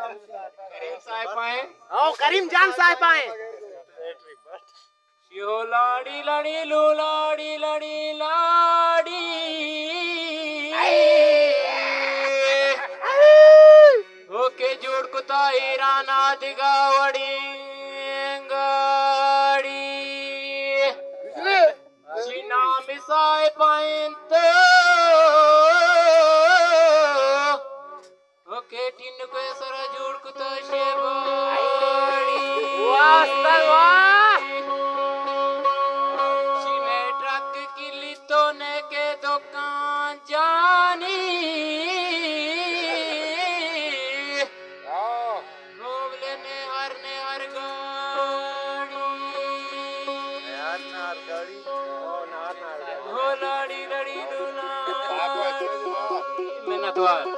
करीम साहेब आहे हो करीम जान साहेब आहे शिहो लाडी लाडी लो लाडी लाडी लाडी ओके जोड कुता इराना दिगावडी गाडी शिना मिसाय पायंत ओके टिन को सरा जोड कुता शेवाडी वाह वाह शिने ट्रक किली तो ने के दुकान जानी घोगले ने हर गाड़ी हो लाड़ी लड़ी लूला मेहनत वार